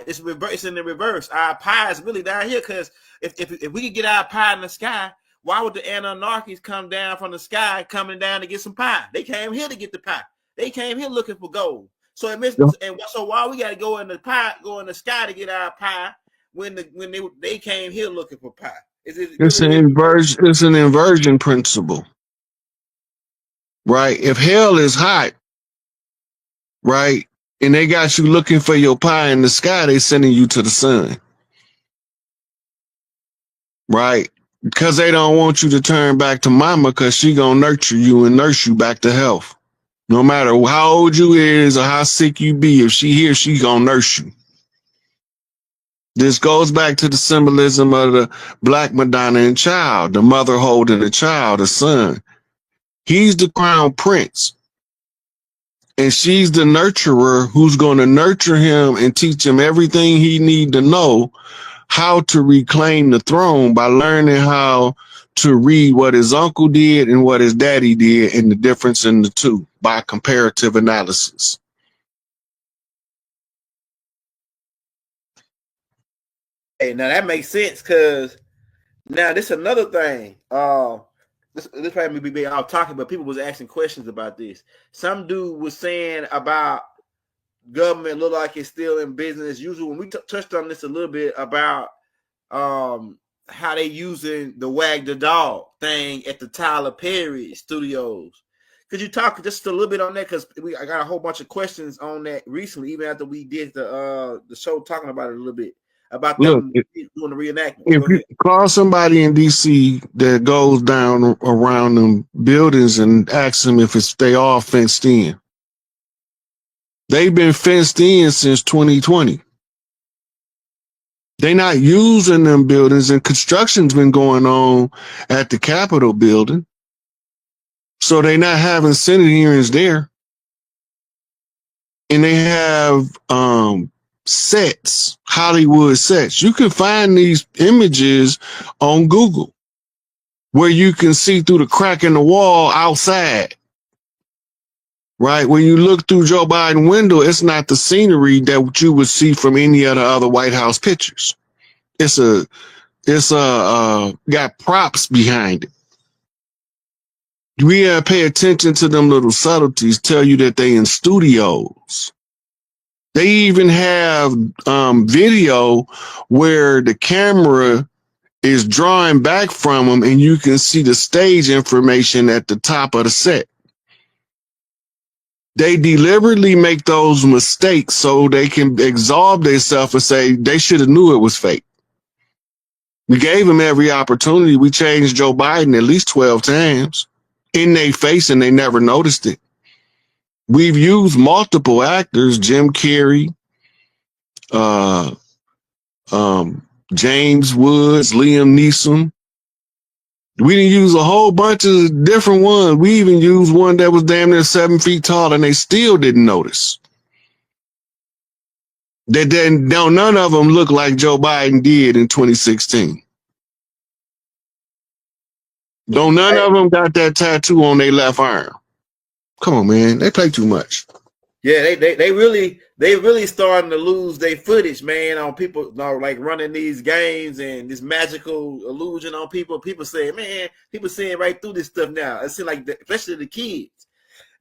It's reverse. It's in the reverse. Our pie is really down here because if we could get our pie in the sky, why would the Anunnakis come down from the sky, coming down to get some pie? They came here to get the pie. They came here looking for gold. So it makes, and so why we got to go in the sky to get our pie when they came here looking for pie? It's an inversion. It's an inversion principle, right? If hell is hot, right, and they got you looking for your pie in the sky, they sending you to the sun, right? Because they don't want you to turn back to mama, because she gonna nurture you and nurse you back to health. No matter how old you is or how sick you be, if she here, she gonna nurse you. This goes back to the symbolism of the Black Madonna and child, the mother holding the child, the son. He's the crown prince. And she's the nurturer who's going to nurture him and teach him everything he need to know how to reclaim the throne by learning how to read what his uncle did and what his daddy did and the difference in the two by comparative analysis. Hey, now that makes sense, because now this is another thing. This probably be off talking, but people was asking questions about this. Some dude was saying about government look like it's still in business. Usually when we touched on this a little bit about how they using the wag the dog thing at the Tyler Perry studios. Could you talk just a little bit on that? Because I got a whole bunch of questions on that recently, even after we did the show talking about it a little bit. About them doing the reenactment. If you call somebody in DC that goes down around them buildings and ask them if they all fenced in. They've been fenced in since 2020. They're not using them buildings, and construction's been going on at the Capitol building. So they're not having Senate hearings there. And they have sets, Hollywood sets. You can find these images on Google where you can see through the crack in the wall outside, right? When you look through Joe Biden's window, it's not the scenery that you would see from any of the other White House pictures. It's got props behind it. We gotta pay attention to them little subtleties, tell you that they in studios. They even have video where the camera is drawing back from them and you can see the stage information at the top of the set. They deliberately make those mistakes so they can absolve themselves and say they should have knew it was fake. We gave them every opportunity. We changed Joe Biden at least 12 times in their face and they never noticed it. We've used multiple actors, Jim Carrey, James Woods, Liam Neeson. We didn't use a whole bunch of different ones. We even used one that was damn near 7 feet tall and they still didn't notice. None of them look like Joe Biden did in 2016. None of them got that tattoo on their left arm. Come on, man. They play too much. Yeah, they really starting to lose their footage, man, on people like running these games and this magical illusion on people. People saying, man, people seeing right through this stuff now. It seems like, especially the kids.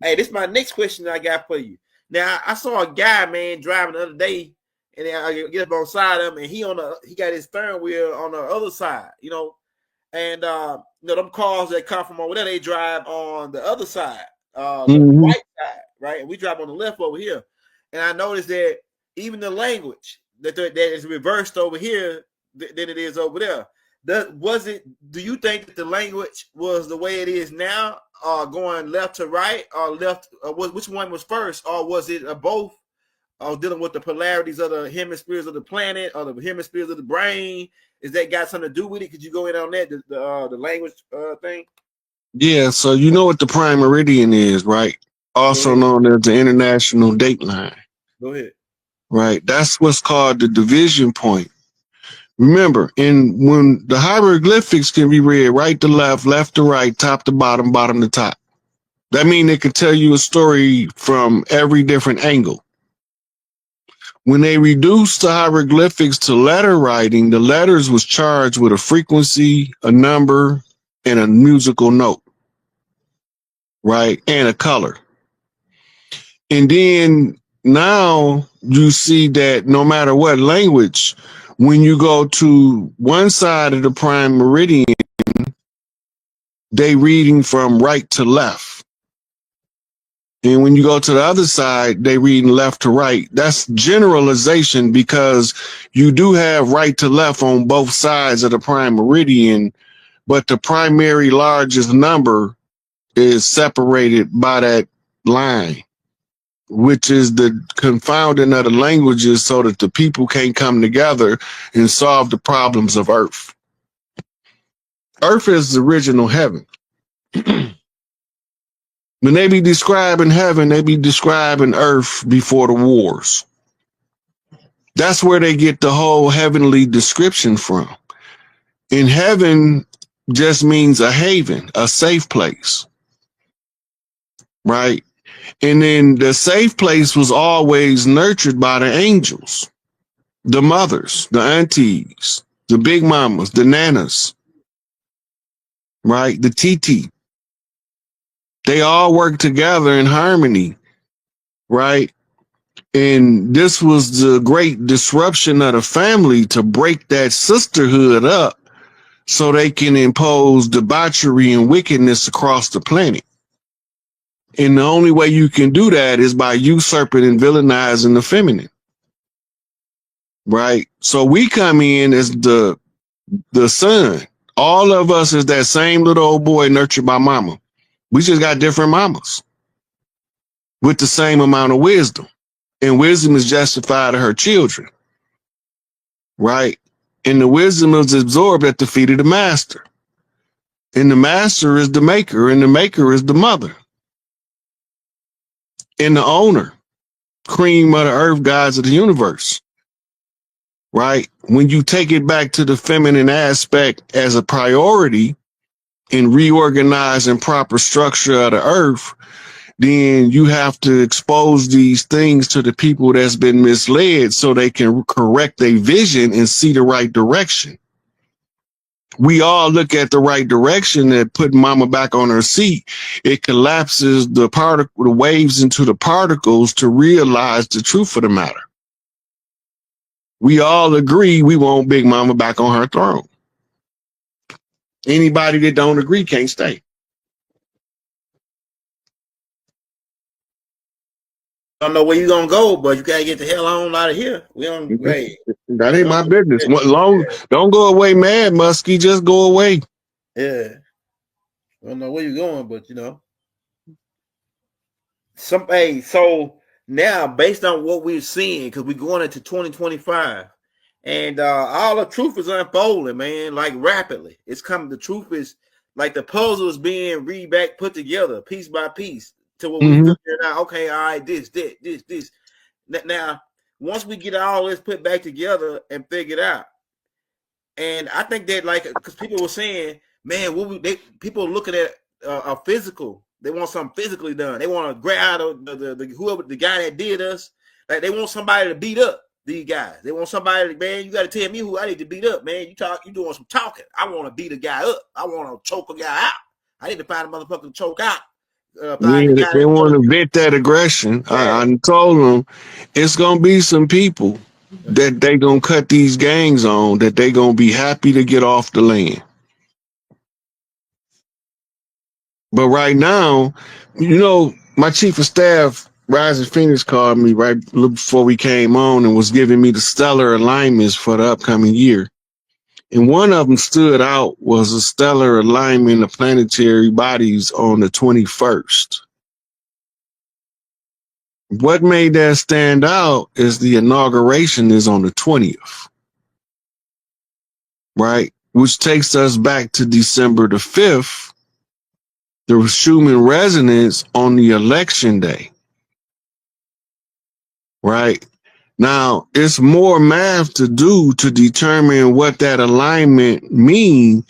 Hey, this is my next question I got for you. Now, I saw a guy, man, driving the other day, and then I get up on side of him, and he got his steering wheel on the other side, and them cars that come from over there, they drive on the other side. The white side, right? And we drive on the left over here. And I noticed that even the language that is reversed over here than it is over there. Do you think that the language was the way it is now, going left to right, or left? Which one was first, or was it both? Dealing with the polarities of the hemispheres of the planet or the hemispheres of the brain? Is that got something to do with it? Could you go in on that, the language thing? Yeah, so you know what the prime meridian is, right? Also known as the international date line. Go ahead. Right, that's what's called the division point. Remember, when the hieroglyphics can be read right to left, left to right, top to bottom, bottom to top. That means it can tell you a story from every different angle. When they reduced the hieroglyphics to letter writing, the letters was charged with a frequency, a number, and a musical note, right? And a color. And then now you see that no matter what language, when you go to one side of the prime meridian, they reading from right to left. And when you go to the other side, they reading left to right. That's generalization because you do have right to left on both sides of the prime meridian, but the primary largest number is separated by that line, which is the confounding of the languages so that the people can't come together and solve the problems of Earth. Earth is the original heaven. When they be describing heaven, they be describing Earth before the wars. That's where they get the whole heavenly description from. And heaven just means a haven, a safe place, right? And then the safe place was always nurtured by the angels, the mothers, the aunties, the big mamas, the nanas, right? The TT. They all work together in harmony, right? And this was the great disruption of the family to break that sisterhood up so they can impose debauchery and wickedness across the planet. And the only way you can do that is by usurping and villainizing the feminine, right? So we come in as the son. All of us is that same little old boy nurtured by mama. We just got different mamas with the same amount of wisdom. And wisdom is justified to her children, right? And the wisdom is absorbed at the feet of the master. And the master is the maker, and the maker is the mother. And the owner, cream of the earth, gods of the universe, right? When you take it back to the feminine aspect as a priority and reorganize and proper structure of the earth, then you have to expose these things to the people that's been misled so they can correct their vision and see the right direction. We all look at the right direction and put mama back on her seat. It collapses the waves into the particles to realize the truth of the matter. We all agree we want Big Mama back on her throne. Anybody that don't agree can't stay. I don't know where you gonna go, but you gotta get the hell on out of here. We don't. Hey, that ain't my business. Don't go away, mad Muskie. Just go away. Yeah. I don't know where you're going, but you know. So now based on what we're seeing, because we're going into 2025, and all the truth is unfolding, man, like rapidly. It's coming. The truth is like the puzzle is being put together piece by piece to what we figured out. Okay, all right, this. Now, once we get all this put back together and figured out, and I think that like because people were saying, man, people looking at a physical. They want something physically done. They want to grab out the guy that did us. Like they want somebody to beat up these guys. They want somebody, man, you got to tell me who I need to beat up, man. You doing some talking. I want to beat a guy up. I want to choke a guy out. I need to find a motherfucker to choke out. They want to vent that aggression. Yeah. I told them it's going to be some people that they going to cut these gangs on, that they going to be happy to get off the land. But right now, you know, my chief of staff, Rising Phoenix, called me right before we came on and was giving me the stellar alignments for the upcoming year. And one of them stood out was a stellar alignment of planetary bodies on the 21st. What made that stand out is the inauguration is on the 20th, right? Which takes us back to December the 5th. There was Schumann resonance on the election day, right? Now, it's more math to do to determine what that alignment means,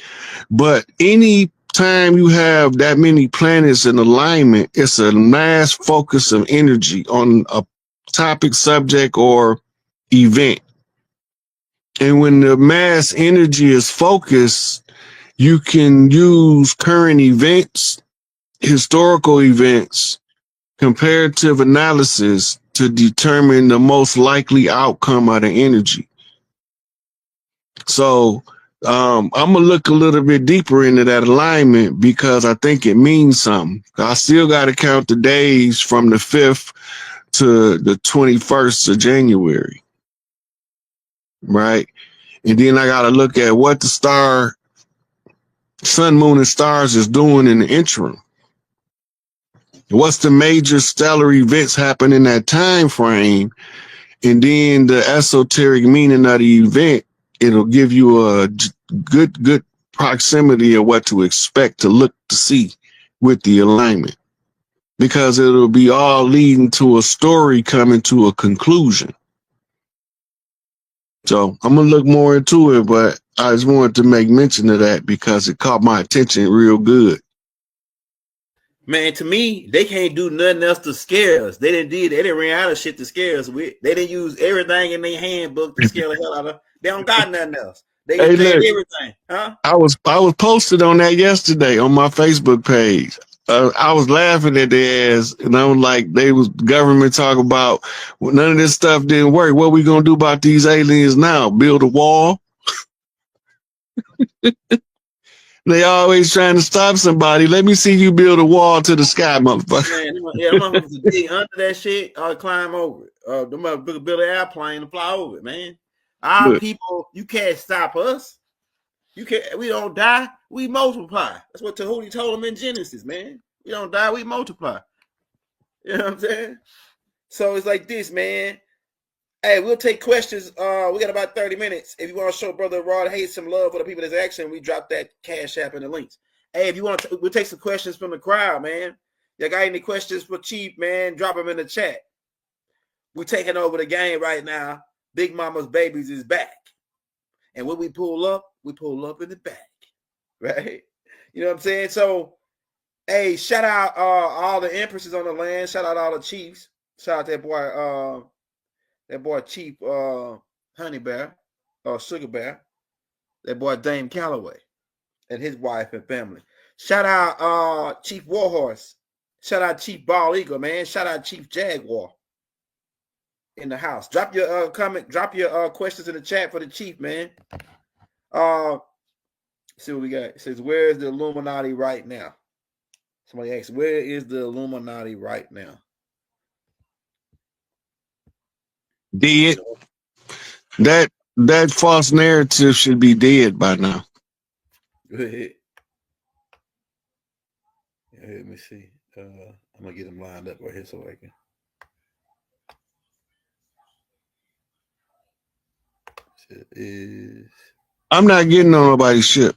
but any time you have that many planets in alignment, it's a mass focus of energy on a topic, subject, or event. And when the mass energy is focused, you can use current events, historical events, comparative analysis to determine the most likely outcome of the energy. So I'm gonna look a little bit deeper into that alignment because I think it means something. I still got to count the days from the 5th to the 21st of January, right? And then I got to look at what the sun, moon, and stars is doing in the interim. What's the major stellar events happen in that time frame? And then the esoteric meaning of the event, it'll give you a good proximity of what to expect to look to see with the alignment, because it'll be all leading to a story coming to a conclusion. So I'm gonna look more into it, but I just wanted to make mention of that because it caught my attention real good. Man, to me, they can't do nothing else to scare us. They didn't run out of shit to scare us with. They didn't use everything in their handbook to scare the hell out of us. They don't got nothing else. They Hey, declared look, everything, huh? I was posted on that yesterday on my Facebook page. I was laughing at their ass, and I was like, they was government talk about, well, none of this stuff didn't work. What we gonna do about these aliens now? Build a wall? They always trying to stop somebody. Let me see you build a wall to the sky, motherfucker. Man, yeah, them motherfuckers dig under that shit or climb over it. Them motherfuckers build an airplane and fly over it, man. Our Look, people, you can't stop us. You can't. We don't die. We multiply. That's what Tahuti told them in Genesis, man. We don't die. We multiply. You know what I'm saying? So it's like this, man. Hey, we'll take questions. We got about 30 minutes. If you want to show Brother Rod Hayes some love for the people that's action, we drop that Cash App in the links. Hey, if you want to, we'll take some questions from the crowd, man. Y'all got any questions for Chief, man? Drop them in the chat. We're taking over the game right now. Big Mama's Babies is back. And when we pull up in the back. Right? You know what I'm saying? So, hey, shout out all the empresses on the land. Shout out all the chiefs. Shout out that boy Chief Honey Bear or Sugar Bear. That boy Dame Calloway and his wife and family. Shout out Chief Warhorse. Shout out Chief Ball Eagle, man. Shout out Chief Jaguar in the house. Drop your comment, drop your questions in the chat for the chief, man. See what we got. It says, where is the Illuminati right now? Somebody asked, where is the Illuminati right now? dead. That false narrative should be dead by now. Go ahead. Let me see. I'm gonna get them lined up right here so I can. It is. I'm not getting on nobody's ship.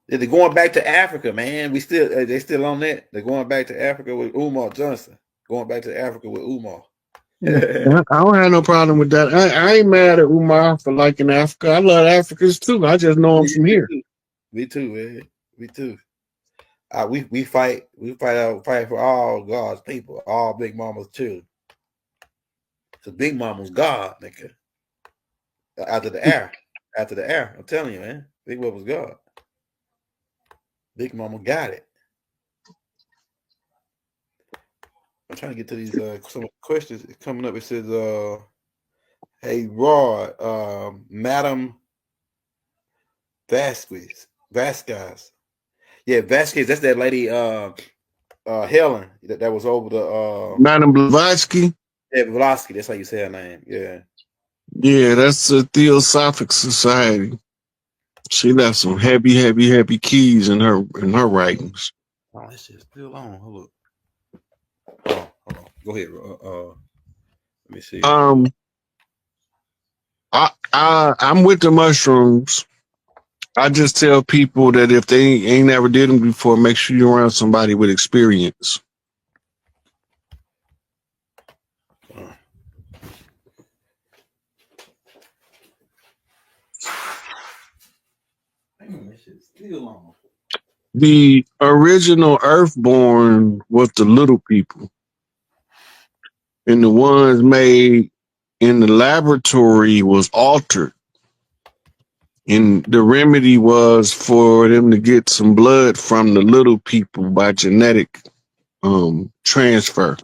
They're going back to Africa, man. They still on that. They're going back to Africa with Umar Johnson. Going back to Africa with Umar. I don't have no problem with that. I ain't mad at Umar for liking Africa. I love Africans too. I just know them from here. Me too, man. Me too. We fight for all God's people, all Big Mama's children. So Big Mama's God, nigga. After the air, I'm telling you, man. Big Mama's God. Big Mama got it. I'm trying to get to these some questions coming up. It says, hey Rod, Madam Vasquez. Yeah, Vasquez, that's that lady Helen that was over the Madam Blavatsky. Yeah, Blavatsky, that's how you say her name. Yeah. Yeah, that's a Theosophic Society. She left some heavy keys in her writings. Oh, this shit's still on. Hold on. Go ahead. Let me see. I'm with the mushrooms. I just tell people that if they ain't never did them before, make sure you're around somebody with experience. This shit's still on. The original Earthborn was the little people. and the ones made in the laboratory was altered. And the remedy was for them to get some blood from the little people by genetic transfer.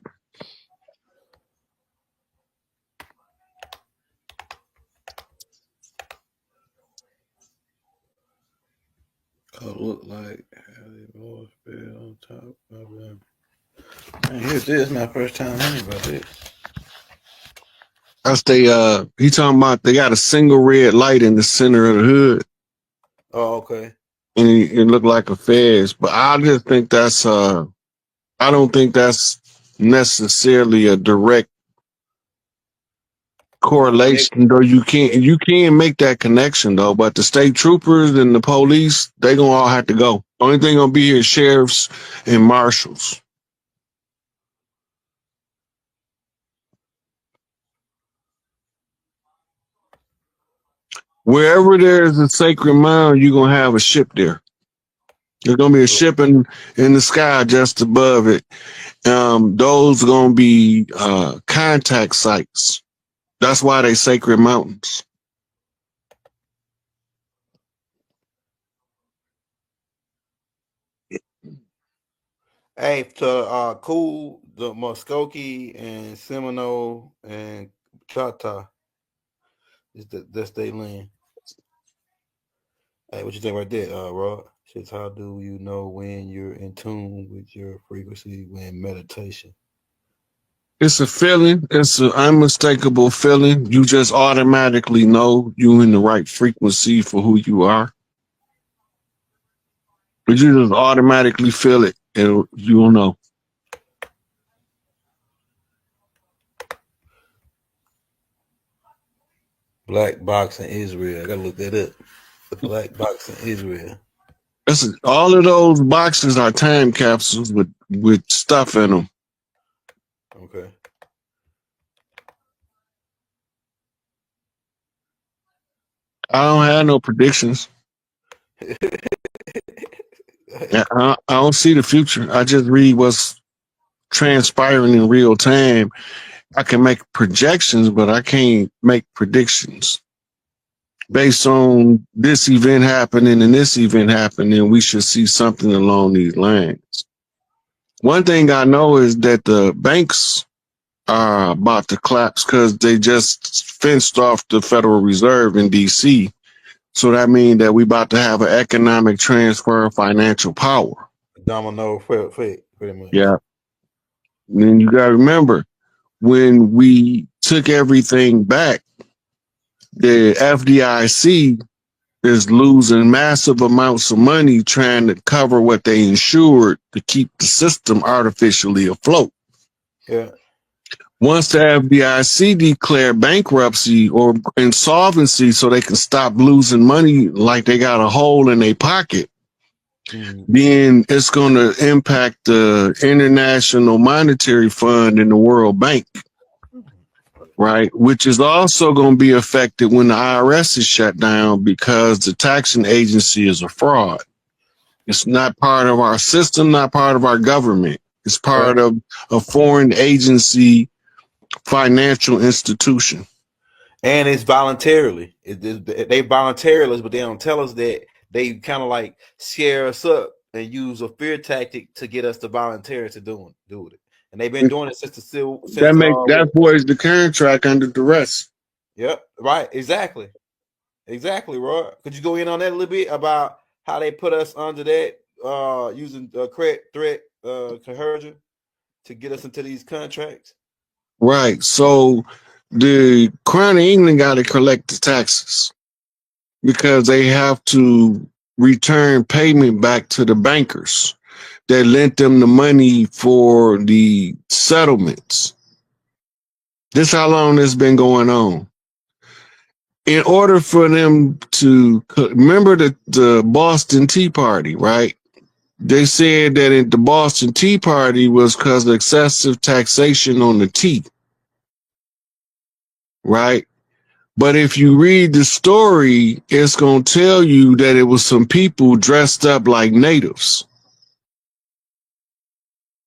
Look like how they both feel on top of them. Man, here's this. My first time hearing about this. That's he talking about they got a single red light in the center of the hood. Oh, okay. And it looked like a fez. But I just think that's I don't think that's necessarily a direct correlation, though. You can make that connection though. But the state troopers and the police, they gonna all have to go. Only thing gonna be here is sheriffs and marshals. Wherever there's a sacred mound, you're gonna have a ship there. There's gonna be a ship in the sky just above it. Those are gonna be contact sites. That's why they sacred mountains. Hey, to Cool, the Muskogee and Seminole and Chata that's they land. Hey, what you think right there, Rod? Says, how do you know when you're in tune with your frequency when meditation? It's a feeling. It's an unmistakable feeling. You just automatically know you in the right frequency for who you are. But you just automatically feel it, and you don't know. Black box in Israel. I gotta look that up. The black box in Israel. All of those boxes are time capsules with stuff in them. Okay. I don't have no predictions. I don't see the future. I just read what's transpiring in real time. I can make projections, but I can't make predictions. Based on this event happening and this event happening, we should see something along these lines. One thing I know is that the banks are about to collapse because they just fenced off the Federal Reserve in DC. So that means that we about to have an economic transfer of financial power. Domino effect, pretty much. Yeah. And then you got to remember, when we took everything back, the FDIC is losing massive amounts of money trying to cover what they insured to keep the system artificially afloat. Yeah. Once the FDIC declare bankruptcy or insolvency so they can stop losing money like they got a hole in their pocket, then it's going to impact the International Monetary Fund and the World Bank, right? Which is also going to be affected when the IRS is shut down because the taxing agency is a fraud. It's not part of our system, not part of our government. It's part of a foreign agency financial institution. And it's voluntarily. They voluntarily, but they don't tell us that. They kind of like scare us up and use a fear tactic to get us to volunteer to do it. And they've been doing it since that voids the contract under duress. Yep, right. Exactly, Roy. Could you go in on that a little bit about how they put us under that using threat coercion to get us into these contracts? Right. So the Crown of England got to collect the taxes because they have to return payment back to the bankers that lent them the money for the settlements. This is how long this has been going on. In order for them to remember the Boston Tea Party, right? They said that the Boston Tea Party was because of excessive taxation on the tea, right? But if you read the story, it's going to tell you that it was some people dressed up like natives.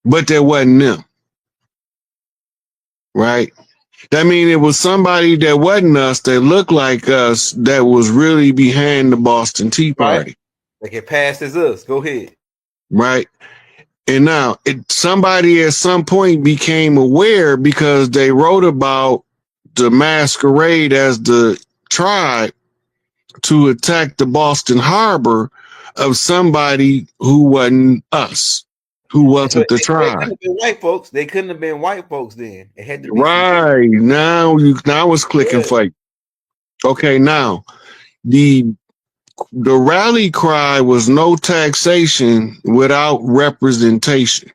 But that wasn't them. right? That means it was somebody that wasn't us, that looked like us, that was really behind the Boston Tea Right. Party, They can pass as us. Go ahead. right? And now somebody at some point became aware because they wrote about the masquerade as the tribe to attack the Boston Harbor of somebody who wasn't us, who wasn't the They couldn't tribe. have been white folks. They couldn't have been white folks then. It had to be some. Right. Now it's clicking Yeah. for you. Okay, now the rally cry was no taxation without representation.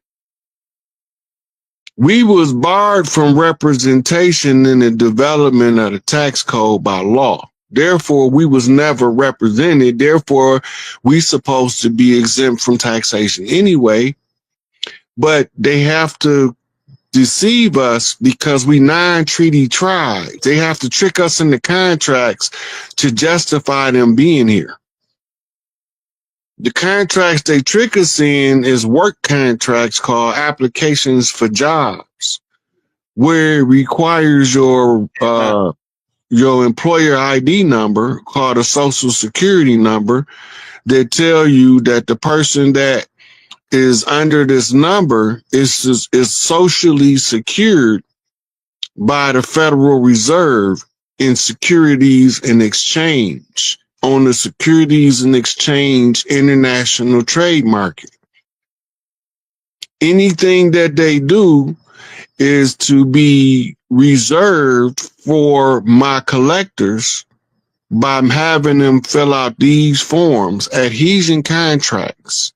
We was barred from representation in the development of the tax code by law. Therefore, we was never represented. Therefore, we supposed to be exempt from taxation anyway. But they have to deceive us because we non-treaty tribes. They have to trick us into contracts to justify them being here. The contracts they trick us in is work contracts called applications for jobs, where it requires your employer ID number called a social security number that tell you that the person that is under this number is socially secured by the Federal Reserve in Securities and Exchange on the Securities and Exchange international trade market. Anything that they do is to be reserved for my collectors by having them fill out these forms, adhesion contracts.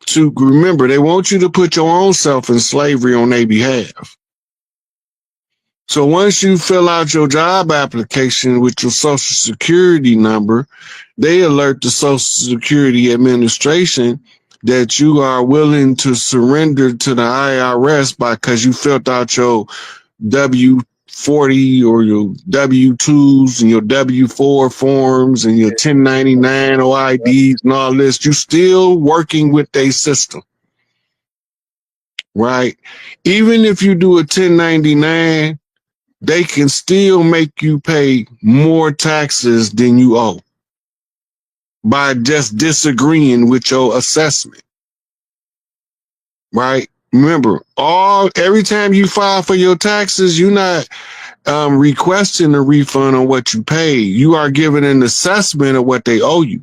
To remember, they want you to put your own self in slavery on their behalf. So once you fill out your job application with your social security number, they alert the Social Security Administration that you are willing to surrender to the IRS because you filled out your W-40 or your W-2s and your W-4 forms and your 1099 OIDs and all this. You still working with their system, right? Even if you do a 1099, they can still make you pay more taxes than you owe by just disagreeing with your assessment, right? Remember, every time you file for your taxes, you're not requesting a refund on what you pay. You are giving an assessment of what they owe you.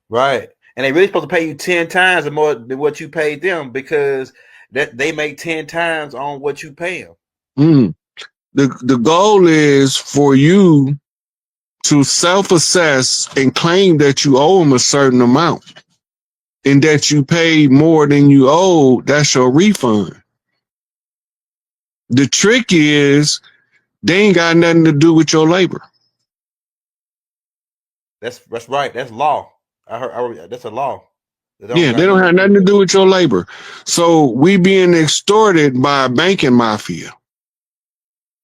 Right. And they really supposed to pay you 10 times more than what you paid them because that they make 10 times on what you pay them. The goal is for you to self-assess and claim that you owe them a certain amount and that you paid more than you owe. That's your refund. The trick is they ain't got nothing to do with your labor. That's right. That's law. I heard that's a law. They don't have nothing to do with your labor. So we being extorted by a banking mafia.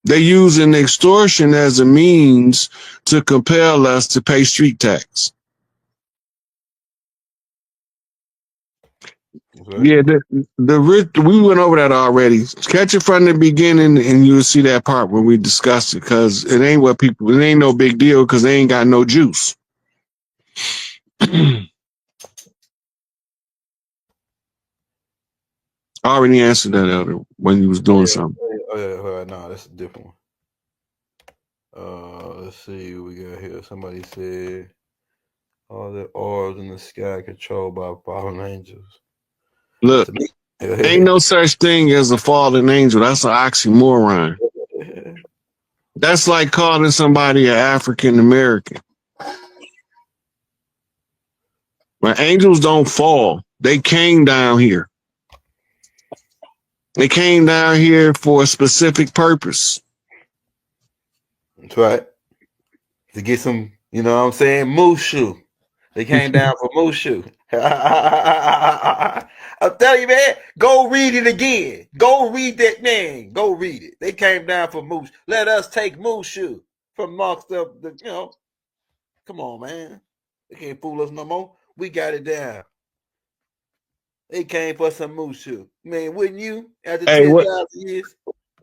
They using extortion as a means to compel us to pay street tax. Okay. Yeah, we went over that already. Catch it from the beginning, and you'll see that part when we discussed it. Because it ain't no big deal. Because they ain't got no juice. I already answered that other when you was doing something. No, that's a different one. Let's see what we got here. Somebody said all the orbs in the sky controlled by fallen angels. Look, ain't no such thing as a fallen angel. That's an oxymoron. That's like calling somebody an African American. But angels don't fall. They came down here. They came down here for a specific purpose. That's right. To get some, you know what I'm saying, Mushu. They came down for Mushu. I'm telling you, man, go read it again. Go read that, man. Go read it. They came down for Mushu. Let us take Mushu from amongst the. Come on, man. They can't fool us no more. We got it down. They came for some Mushu. Man, wouldn't you? After Hey, 10,000 years,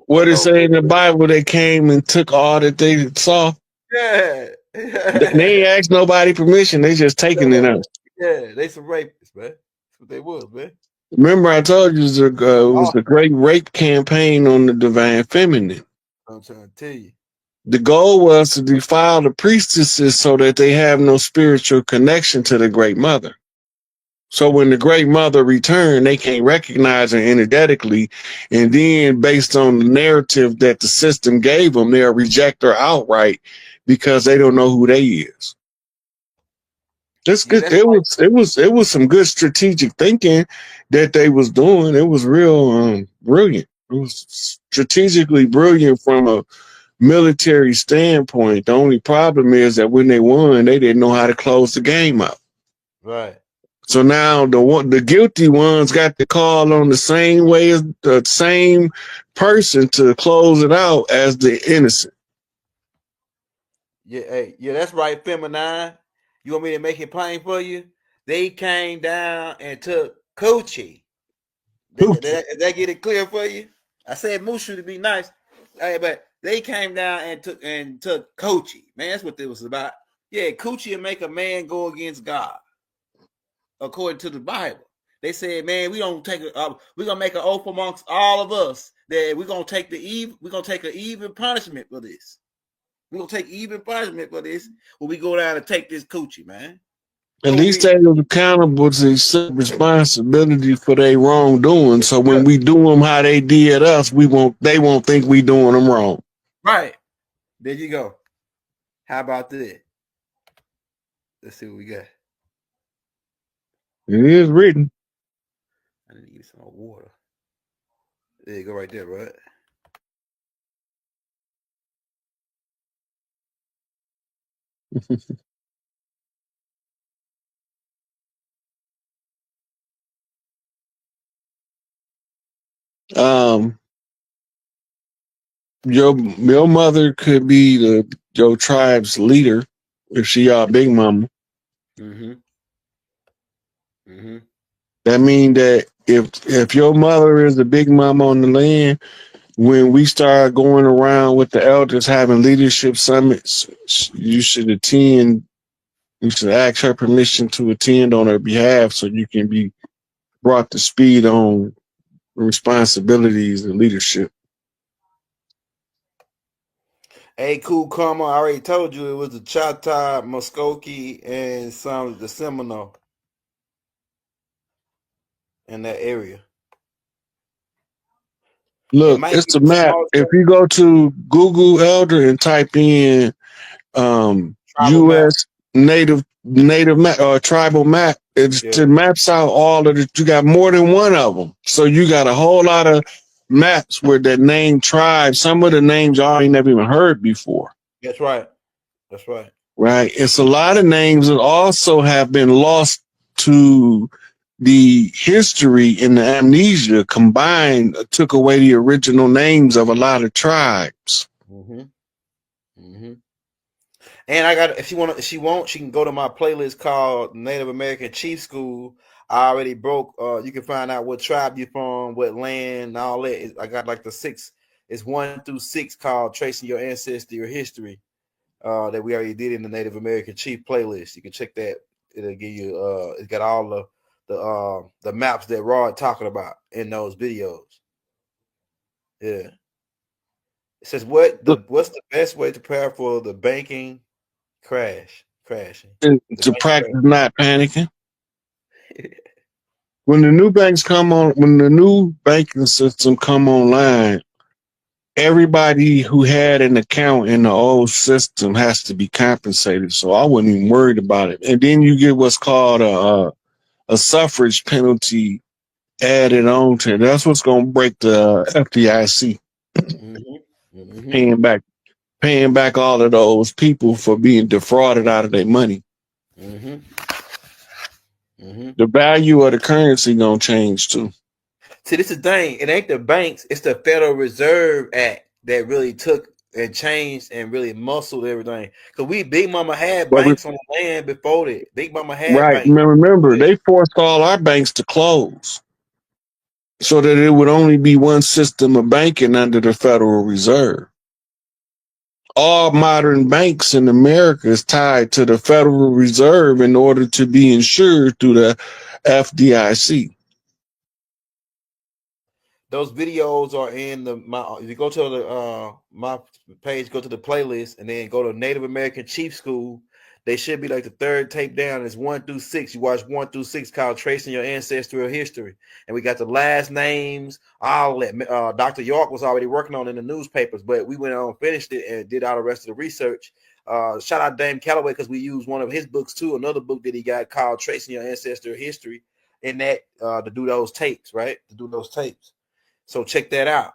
what it say in the Bible? They came and took all that they saw. Yeah. They ain't asked nobody permission. They just taking it out. Yeah, they some rapists, man. That's what they was, man. Remember, I told you it was the great rape campaign on the divine feminine. I'm trying to tell you. The goal was to defile the priestesses so that they have no spiritual connection to the great mother. So when the great mother returned, they can't recognize her energetically. And then based on the narrative that the system gave them, they'll reject her outright because they don't know who they is. That's good. It was some good strategic thinking that they was doing. It was real brilliant. It was strategically brilliant from a military standpoint. The only problem is that when they won, they didn't know how to close the game out. Right. So now the guilty ones got the call on the same way as the same person to close it out as the innocent. Yeah, hey, yeah, that's right, feminine. You want me to make it plain for you? They came down and took Coochie. Did that get it clear for you? I said Mushu to be nice. Hey, but they came down and took Coochie. Man, that's what it was about. Yeah, Coochie will make a man go against God, according to the Bible. They said, man, we don't take we're gonna make an oath amongst all of us that we're gonna take an even punishment for this. We're gonna take even punishment for this when we go down and take this Coochie, man. At least they was accountable to accept responsibility for their wrongdoing. So when we do them how they did us, they won't think we doing them wrong. Right. There you go. How about that? Let's see what we got. It is written. I need to get some more water. There you go, right there, right? Your mother could be your tribe's leader if she your big mama. Mm-hmm. Mm-hmm. That means that if your mother is the big mama on the land, when we start going around with the elders having leadership summits, you should attend. You should ask her permission to attend on her behalf so you can be brought to speed on responsibilities and leadership. Hey, cool karma. I already told you it was the Choctaw, Muskogee, and some of the Seminole in that area. Look, it's a map. If you go to Google Elder and type in U.S. native map or tribal map, it maps out all of it. You got more than one of them, so you got a whole lot of maps where that name tribe. Some of the names I ain't never even heard before. That's right. That's right. Right. It's a lot of names that also have been lost to the history and the amnesia combined took away the original names of a lot of tribes. Mm-hmm. Mm-hmm. And I got, if she can go to my playlist called Native American Chief School. I already broke. You can find out what tribe you're from, what land, and all that. I got like the 6. It's 1 through 6 called Tracing Your Ancestry or History. That we already did in the Native American Chief playlist. You can check that. It'll give you. It's got all the maps that Rod talking about in those videos. Yeah. It says what's the best way to prepare for the banking crashing? To practice not panicking. When the new banks come on, when the new banking system come online, everybody who had an account in the old system has to be compensated. So I wasn't even worried about it. And then you get what's called a suffrage penalty added on to it. That's what's going to break the FDIC. Mm-hmm. Mm-hmm. Paying back all of those people for being defrauded out of their money. Mm-hmm. Mm-hmm. The value of the currency gonna change too. See, this is the thing. It ain't the banks. It's the Federal Reserve Act that really took and changed and really muscled everything. Because Big Mama had But banks on the land before that. Big Mama had right, banks. remember, they forced all our banks to close so that it would only be one system of banking under the Federal Reserve. All modern banks in America is tied to the Federal Reserve in order to be insured through the FDIC. Those videos are in if you go to the my page, go to the playlist, and then go to Native American Chief School. They should be like the third tape down. It's 1 through 6. You watch 1 through 6 called Tracing Your Ancestral History. And we got the last names, all that. Dr. York was already working on in the newspapers, but we went on, finished it, and did all the rest of the research. Shout out Dame Calloway, because we used one of his books too, another book that he got called Tracing Your Ancestral History, in that to do those tapes, right? To do those tapes. So check that out.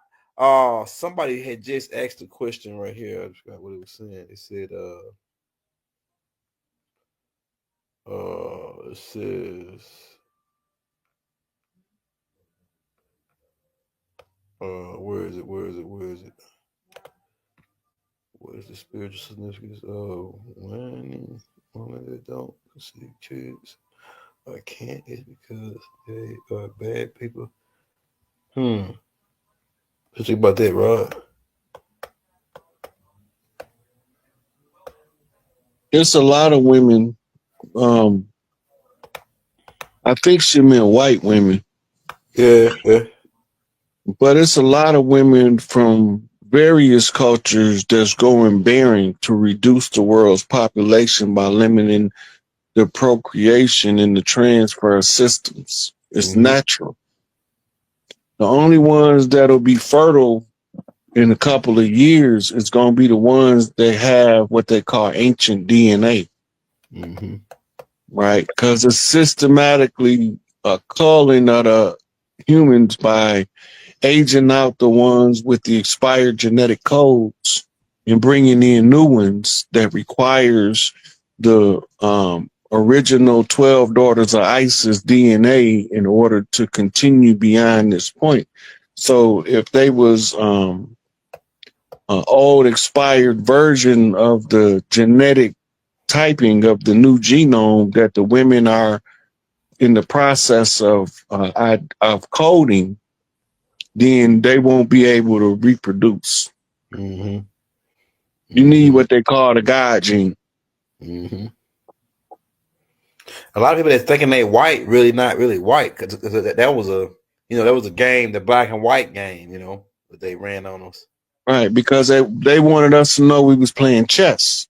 Somebody had just asked a question right here. I forgot what it was saying. It said, it says, where is it? What is the spiritual significance of women that don't conceive kids or can't? It's because they are bad people. Just think about that, Rod. It's a lot of women. I think she meant white women. Yeah. But it's a lot of women from various cultures that's going bearing to reduce the world's population by limiting the procreation and the transfer of systems. It's natural. The only ones that'll be fertile in a couple of years is going to be the ones that have what they call ancient DNA. Right? Because it's systematically culling of the humans by aging out the ones with the expired genetic codes and bringing in new ones that requires the original 12 daughters of Isis DNA in order to continue beyond this point. So if they was an old expired version of the genetic typing of the new genome that the women are in the process of coding, then they won't be able to reproduce. You need what they call the God gene. A lot of people that thinking they white, really not really white, because that was a game, the black and white game, that they ran on us. Right, because they wanted us to know we was playing chess.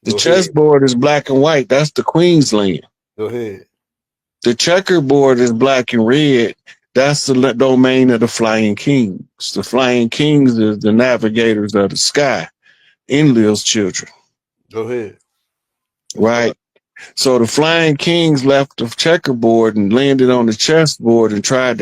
The chessboard is black and white. That's the Queen's land. Go ahead. The checkerboard is black and red. That's the domain of the Flying Kings. The Flying Kings is the navigators of the sky, Enlil's children. Go ahead. Right. So the Flying Kings left the checkerboard and landed on the chessboard and tried to